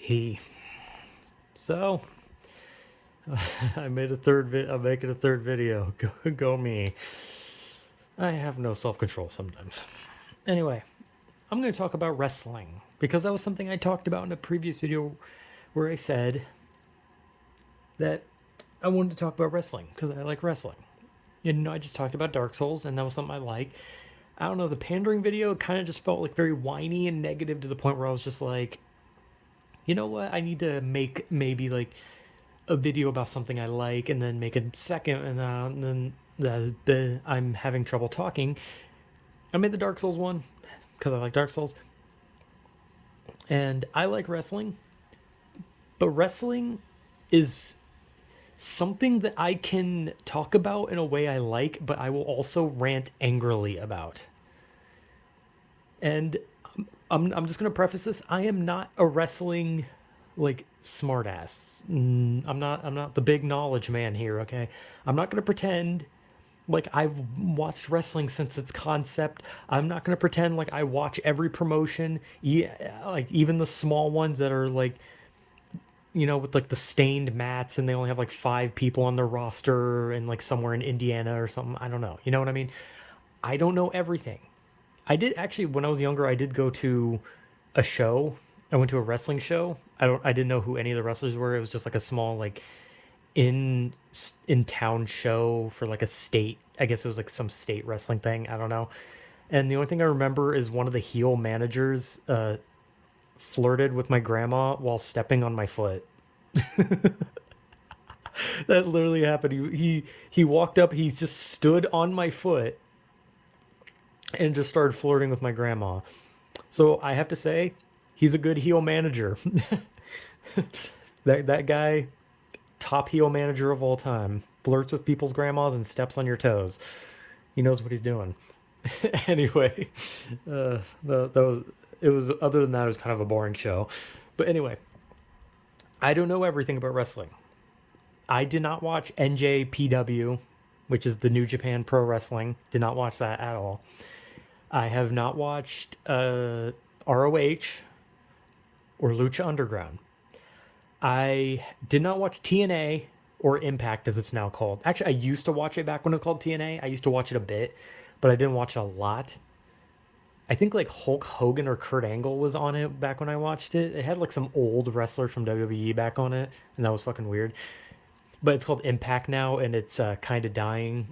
He. So, I'm making a third video. Go me. I have no self-control sometimes. Anyway, I'm going to talk about wrestling because that was something I talked about in a previous video where I said that I wanted to talk about wrestling because I like wrestling. And I just talked about Dark Souls, and that was something I like. I don't know, the pandering video kind of just felt like very whiny and negative to the point where I was just like, you know what? I need to make maybe like a video about something I like, and then make a second, and then I'm having trouble talking. I made the Dark Souls one because I like Dark Souls, and I like wrestling, but wrestling is something that I can talk about in a way I like, but I will also rant angrily about. And I'm just gonna preface this: I am not a wrestling like smartass. I'm not the big knowledge man here. Okay, I'm not gonna pretend like I've watched wrestling since its concept. I'm not gonna pretend like I watch every promotion, like even the small ones that are like, with like the stained mats and they only have like 5 people on their roster and like somewhere in Indiana or something. I don't know. You know what I mean? I don't know everything. I did actually when I was younger. I did go to a show. I went to a wrestling show. I didn't know who any of the wrestlers were. It was just like a small like in in town show for like a state. I guess it was like some state wrestling thing. I don't know. And the only thing I remember is one of the heel managers flirted with my grandma while stepping on my foot. That literally happened. He walked up. He just stood on my foot and just started flirting with my grandma. So I have to say, he's a good heel manager. That guy, top heel manager of all time, flirts with people's grandmas and steps on your toes. He knows what he's doing. Anyway, that was it. Was other than that, it was kind of a boring show. But anyway, I don't know everything about wrestling. I did not watch NJPW, which is the New Japan Pro Wrestling. Did not watch that at all. I have not watched ROH or Lucha Underground. I did not watch TNA or Impact as it's now called. Actually, I used to watch it back when it was called TNA. I used to watch it a bit, but I didn't watch it a lot. I think like Hulk Hogan or Kurt Angle was on it back when I watched it. It had like some old wrestlers from WWE back on it, and that was fucking weird. But it's called Impact now, and it's kind of dying.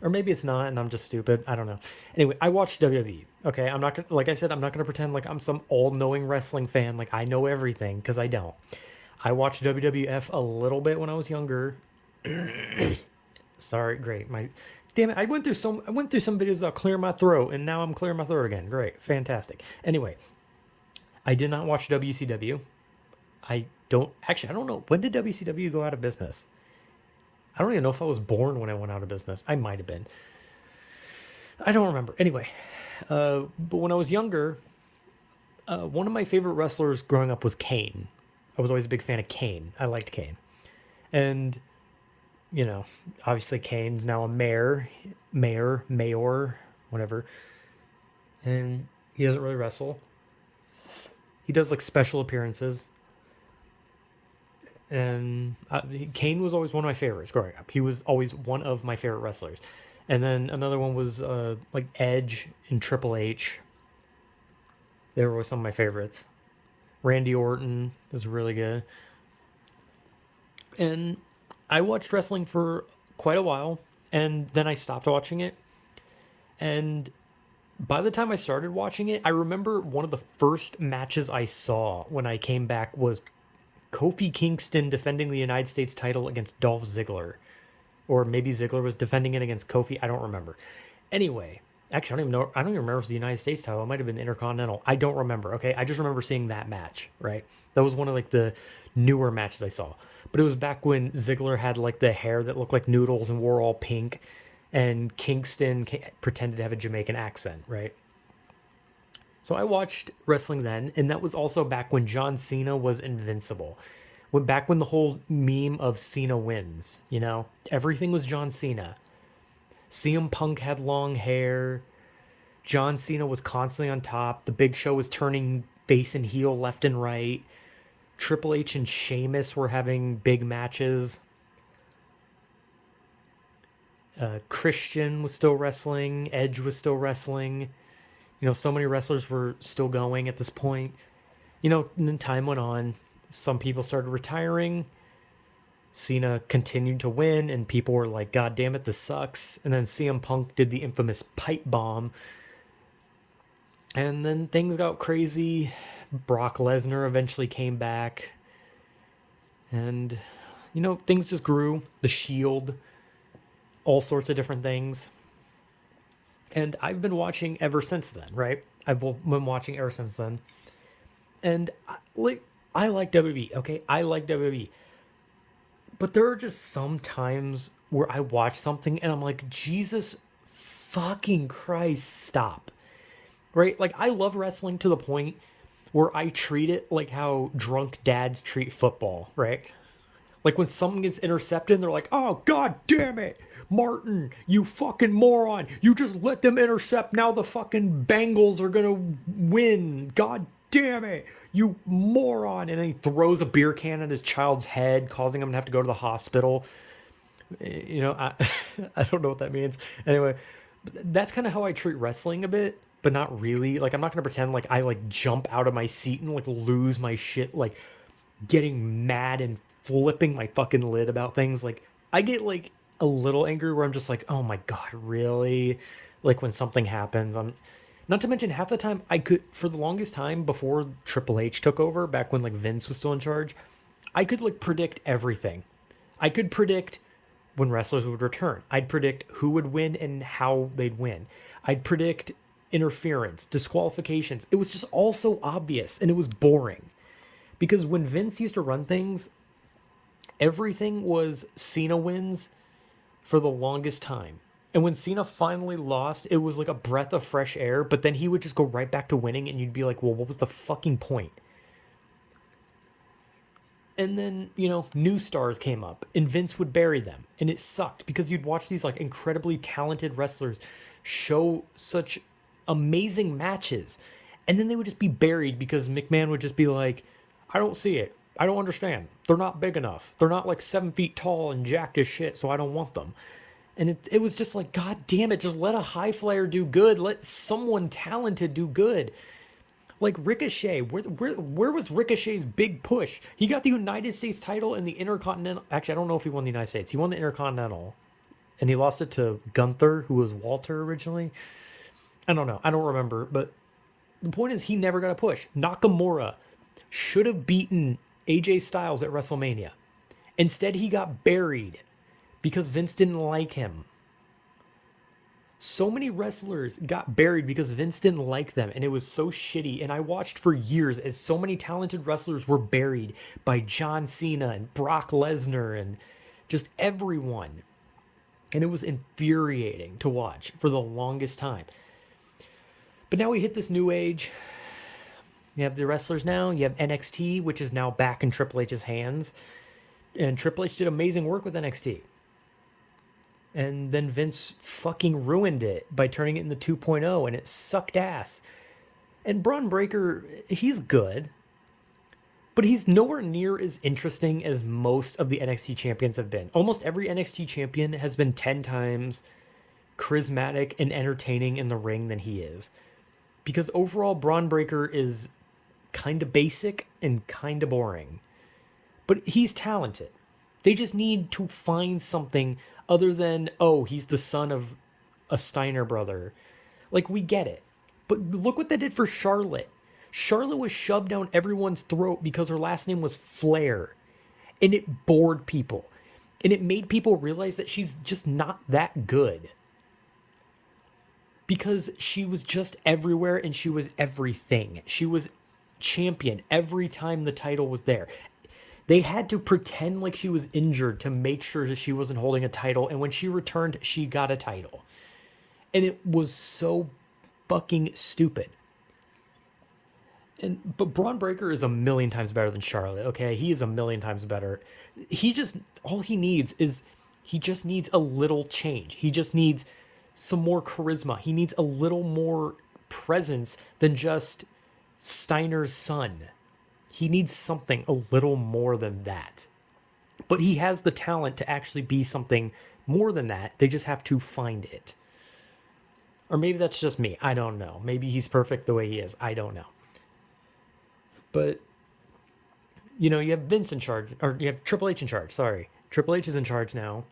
Or maybe it's not, and I'm just stupid. I don't know. Anyway, I watched WWE. Okay, I'm not gonna, like I said, I'm not gonna pretend like I'm some all-knowing wrestling fan. Like I know everything because I don't. I watched WWF a little bit when I was younger. Sorry, great. My damn it, I went through some videos about clear my throat, and now I'm clearing my throat again. Great, fantastic. Anyway, I did not watch WCW. I don't know, when did WCW go out of business? I don't even know if I was born when I went out of business. I might have been. I don't remember. Anyway, but when I was younger, one of my favorite wrestlers growing up was Kane. I was always a big fan of Kane. I liked Kane. And, you know, obviously Kane's now a mayor, whatever. And he doesn't really wrestle. He does like special appearances. And Kane was always one of my favorites growing up. He was always one of my favorite wrestlers. And then another one was like Edge and Triple H. They were some of my favorites. Randy Orton is really good. And I watched wrestling for quite a while, and then I stopped watching it. And by the time I started watching it, I remember one of the first matches I saw when I came back was Kofi Kingston defending the United States title against Dolph Ziggler. Or maybe Ziggler was defending it against Kofi. I don't remember. Anyway, actually, I don't even know. I don't even remember if it was the United States title. It might have been the Intercontinental. I don't remember. Okay, I just remember seeing that match. Right, that was one of like the newer matches I saw. But it was back when Ziggler had like the hair that looked like noodles and wore all pink, and Kingston pretended to have a Jamaican accent. Right. So I watched wrestling then, and that was also back when John Cena was invincible. Back when the whole meme of Cena wins, everything was John Cena. CM Punk had long hair. John Cena was constantly on top. The Big Show was turning face and heel left and right. Triple H and Sheamus were having big matches. Christian was still wrestling. Edge was still wrestling. So many wrestlers were still going at this point. And then time went on. Some people started retiring. Cena continued to win, and people were like, God damn it, this sucks. And then CM Punk did the infamous pipe bomb. And then things got crazy. Brock Lesnar eventually came back. And, things just grew. The Shield, all sorts of different things. And I've been watching ever since then, right? I've been watching ever since then. And I like WWE, okay? I like WWE. But there are just some times where I watch something and I'm like, Jesus fucking Christ, stop. Right? Like, I love wrestling to the point where I treat it like how drunk dads treat football, right? Like when someone gets intercepted, they're like, oh, God damn it. Martin, you fucking moron. You just let them intercept. Now the fucking Bengals are going to win. God damn it. You moron. And then he throws a beer can at his child's head, causing him to have to go to the hospital. I don't know what that means. Anyway, that's kind of how I treat wrestling a bit, but not really. Like, I'm not going to pretend like I like jump out of my seat and like lose my shit, like getting mad and flipping my fucking lid about things. Like, I get like a little angry where I'm just like, oh my God, really? Like when something happens, not to mention half the time I could, for the longest time before Triple H took over, back when like Vince was still in charge, I could like predict everything. I could predict when wrestlers would return. I'd predict who would win and how they'd win. I'd predict interference, disqualifications. It was just all so obvious and it was boring. Because when Vince used to run things, everything was Cena wins for the longest time. And when Cena finally lost, it was like a breath of fresh air, but then he would just go right back to winning and you'd be like, well, what was the fucking point? And then, new stars came up and Vince would bury them. And it sucked because you'd watch these like incredibly talented wrestlers show such amazing matches. And then they would just be buried because McMahon would just be like, I don't see it. I don't understand. They're not big enough. They're not like 7 feet tall and jacked as shit, so I don't want them. And it was just like, God damn it, just let a high flyer do good. Let someone talented do good. Like Ricochet, where was Ricochet's big push? He got the United States title and the Intercontinental. Actually, I don't know if he won the United States. He won the Intercontinental. And he lost it to Gunther, who was Walter originally. I don't know. I don't remember. But the point is, he never got a push. Nakamura should have beaten AJ Styles at WrestleMania. Instead, he got buried because Vince didn't like him. So many wrestlers got buried because Vince didn't like them, and it was so shitty. And I watched for years as so many talented wrestlers were buried by John Cena and Brock Lesnar and just everyone. And it was infuriating to watch for the longest time. But now we hit this new age. You have the wrestlers now. You have NXT, which is now back in Triple H's hands. And Triple H did amazing work with NXT. And then Vince fucking ruined it by turning it into 2.0, and it sucked ass. And Braun Breaker, he's good, but he's nowhere near as interesting as most of the NXT champions have been. Almost every NXT champion has been 10 times charismatic and entertaining in the ring than he is. Because overall, Braun Breaker is kind of basic and kind of boring. But he's talented. They just need to find something other than, oh, he's the son of a Steiner brother. Like, we get it. But look what they did for Charlotte. Charlotte was shoved down everyone's throat because her last name was Flair. And it bored people. And it made people realize that she's just not that good. Because she was just everywhere and she was everything. She was champion every time the title was there. They had to pretend like she was injured to make sure that she wasn't holding a title. And when she returned, she got a title. And it was so fucking stupid. But Braun Breaker is a million times better than Charlotte, okay? He is a million times better. All he needs is, he just needs a little change. He just needs some more charisma. He needs a little more presence than just Steiner's son. He needs something a little more than that. But he has the talent to actually be something more than that. They just have to find it. Or maybe that's just me. I don't know. Maybe he's perfect the way he is. I don't know. But, you know, you have Vince in charge, or you have Triple H in charge. Sorry. Triple H is in charge now.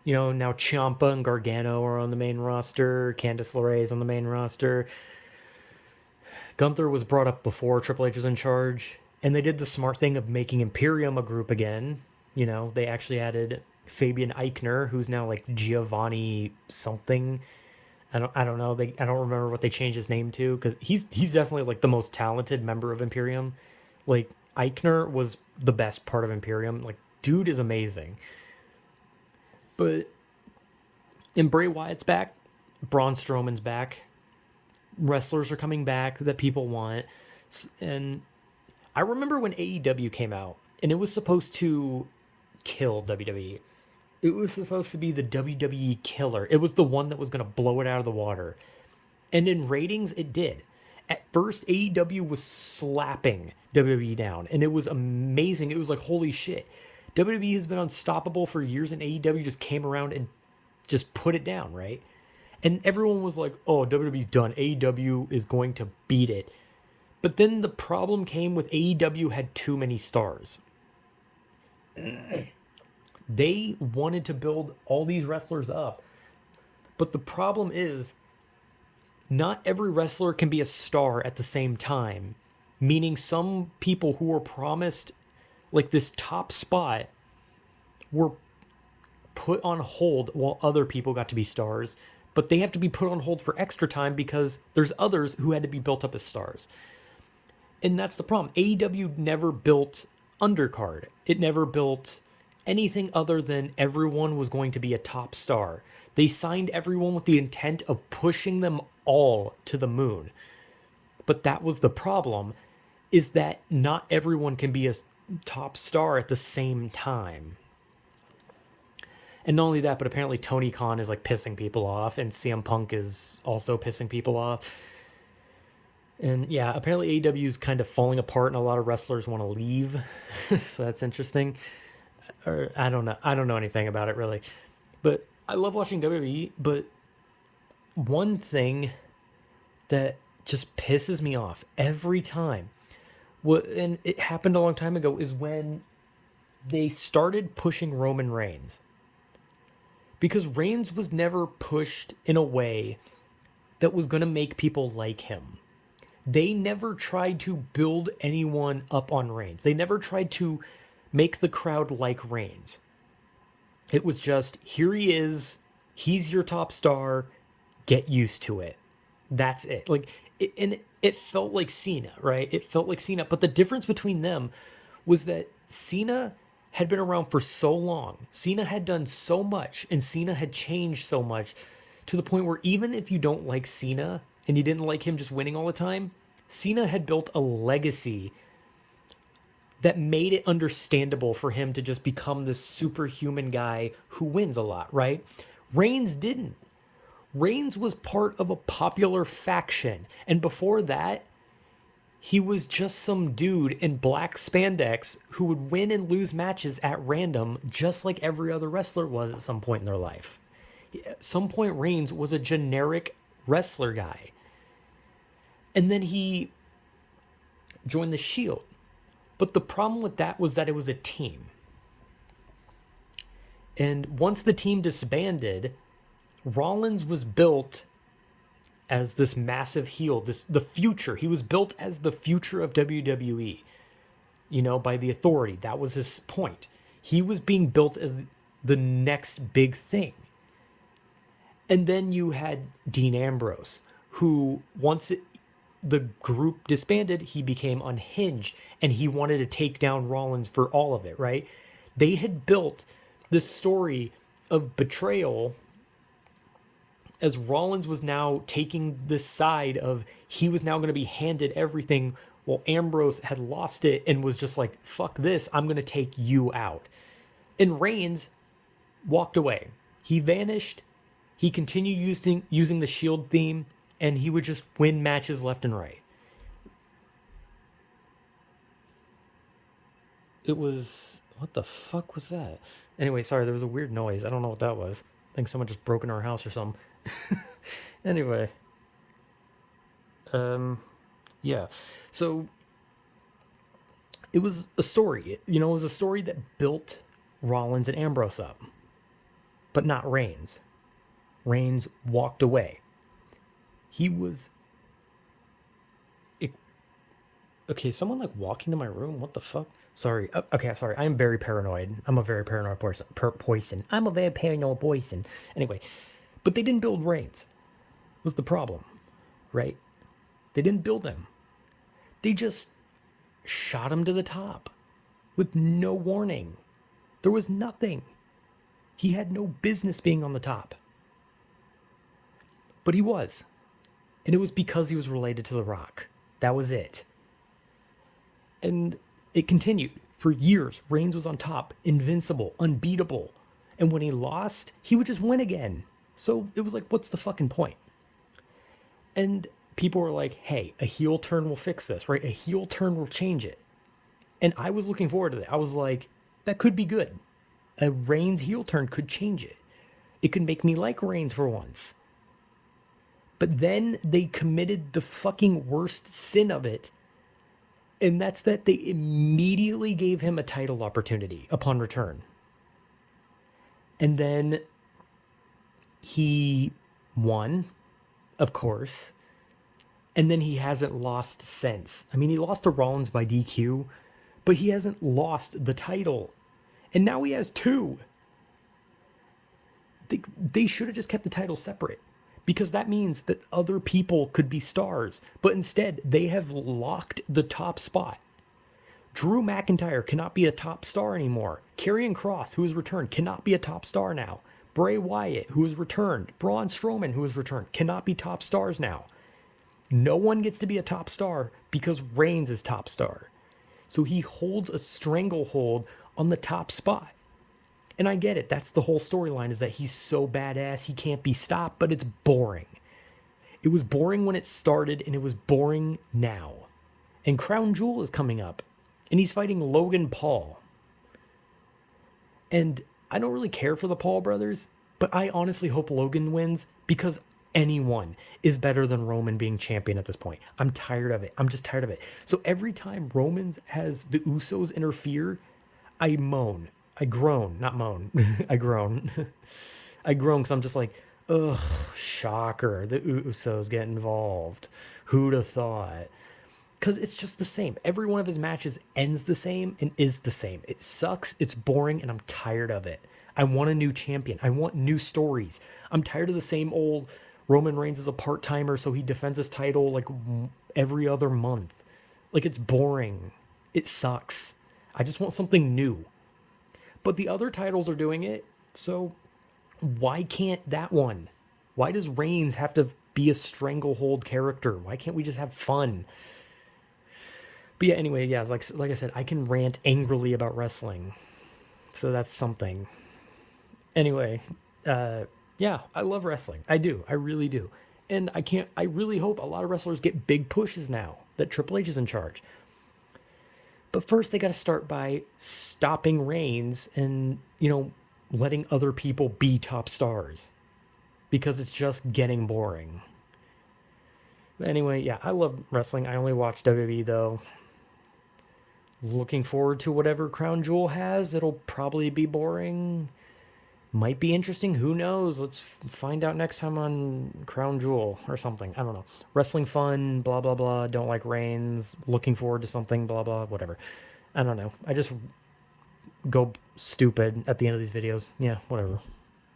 You know, now Ciampa and Gargano are on the main roster. Candice LeRae is on the main roster. Gunther was brought up before Triple H was in charge. And they did the smart thing of making Imperium a group again. You know, they actually added Fabian Eichner, who's now like Giovanni something. I don't know. I don't remember what they changed his name to, because he's definitely like the most talented member of Imperium. Like Eichner was the best part of Imperium. Like dude is amazing. But and Bray Wyatt's back, Braun Strowman's back, wrestlers are coming back that people want, and I remember when AEW came out and it was supposed to kill WWE. It was supposed to be the WWE killer. It was the one that was going to blow it out of the water. And in ratings, it did. At first, AEW was slapping WWE down, and it was amazing. It was like, holy shit. WWE has been unstoppable for years, and AEW just came around and just put it down, right? And everyone was like, oh, WWE's done. AEW is going to beat it. But then the problem came with AEW had too many stars. They wanted to build all these wrestlers up. But the problem is, not every wrestler can be a star at the same time. Meaning some people who were promised like this top spot were put on hold while other people got to be stars. But they have to be put on hold for extra time because there's others who had to be built up as stars. And that's the problem. AEW never built undercard. It never built anything other than everyone was going to be a top star. They signed everyone with the intent of pushing them all to the moon. But that was the problem, is that not everyone can be a top star at the same time. And not only that, but apparently Tony Khan is like pissing people off, and CM Punk is also pissing people off. And yeah, apparently AEW is kind of falling apart, and a lot of wrestlers want to leave. So that's interesting. Or I don't know. I don't know anything about it really. But I love watching WWE, but one thing that just pisses me off every time, and it happened a long time ago, is when they started pushing Roman Reigns. Because Reigns was never pushed in a way that was going to make people like him. They never tried to build anyone up on Reigns. They never tried to make the crowd like Reigns. It was just, here he is, he's your top star, get used to it. That's it. Like, it felt like Cena, right? It felt like Cena. But the difference between them was that Cena had been around for so long. Cena had done so much, and Cena had changed so much to the point where even if you don't like Cena and you didn't like him just winning all the time, Cena had built a legacy that made it understandable for him to just become this superhuman guy who wins a lot, right? Reigns didn't. Reigns was part of a popular faction, and before that, he was just some dude in black spandex who would win and lose matches at random, just like every other wrestler was at some point in their life. At some point, Reigns was a generic wrestler guy. And then he joined the Shield. But the problem with that was that it was a team. And once the team disbanded, Rollins was built as this massive heel, the future. He was built as the future of WWE, you know, by the Authority. That was his point. He was being built as the next big thing. And then you had Dean Ambrose, who the group disbanded, he became unhinged, and he wanted to take down Rollins for all of it, right? They had built this story of betrayal as Rollins was now taking this side of he was now going to be handed everything, while Ambrose had lost it and was just like, fuck this, I'm going to take you out. And Reigns walked away. He vanished. He continued using the Shield theme, and he would just win matches left and right. it was, what the fuck was that? Anyway, sorry, there was a weird noise. I don't know what that was. I think someone just broke into our house or something. Anyway, yeah. So it was a story. It was a story that built Rollins and Ambrose up, but not Reigns. Reigns walked away. He was. Okay, someone like walking to my room. What the fuck? Sorry. Okay, sorry. I'm very paranoid. I'm a very paranoid person. I'm a very paranoid person. Anyway, but they didn't build Reigns. Was the problem, right? They didn't build him. They just shot him to the top with no warning. There was nothing. He had no business being on the top. But he was. And it was because he was related to The Rock. That was it. And it continued. For years, Reigns was on top, invincible, unbeatable. And when he lost, he would just win again. So it was like, what's the fucking point? And people were like, hey, a heel turn will fix this, right? A heel turn will change it. And I was looking forward to that. I was like, that could be good. A Reigns heel turn could change it. It could make me like Reigns for once. But then they committed the fucking worst sin of it. And that's that they immediately gave him a title opportunity upon return. And then he won, of course. And then he hasn't lost since. I mean, he lost to Rollins by DQ, but he hasn't lost the title. And now he has two. They should have just kept the title separate, because that means that other people could be stars. But instead, they have locked the top spot. Drew McIntyre cannot be a top star anymore. Karrion Kross, who has returned, cannot be a top star now. Bray Wyatt, who has returned, Braun Strowman, who has returned, cannot be top stars now. No one gets to be a top star because Reigns is top star. So he holds a stranglehold on the top spot. And I get it. That's the whole storyline, is that he's so badass he can't be stopped, but it's boring. It was boring when it started, and it was boring now. And Crown Jewel is coming up, and he's fighting Logan Paul. And I don't really care for the Paul brothers, but I honestly hope Logan wins, because anyone is better than Roman being champion at this point. I'm tired of it. I'm just tired of it. So every time Roman has the Usos interfere, I moan. I groan, not moan. I groan. I groan because I'm just like, ugh, shocker. The Usos get involved. Who'd have thought? Because it's just the same. Every one of his matches ends the same and is the same. It sucks, it's boring, and I'm tired of it. I want a new champion. I want new stories. I'm tired of the same old Roman Reigns is a part-timer, so he defends his title like every other month. Like, it's boring. It sucks. I just want something new. But the other titles are doing it, so why can't that one? Why does Reigns have to be a stranglehold character? Why can't we just have fun? But yeah, anyway, yeah, like I said, I can rant angrily about wrestling. So that's something. Anyway, yeah, I love wrestling. I do. I really do. And I really hope a lot of wrestlers get big pushes now that Triple H is in charge. But first, they got to start by stopping Reigns and, letting other people be top stars. Because it's just getting boring. But anyway, yeah, I love wrestling. I only watch WWE, though. Looking forward to whatever Crown Jewel has. It'll probably be boring. Might be interesting. Who knows? Let's find out next time on Crown Jewel or something. I don't know. Wrestling fun, blah, blah, blah. Don't like Reigns. Looking forward to something, blah, blah, whatever. I don't know. I just go stupid at the end of these videos. Yeah, whatever.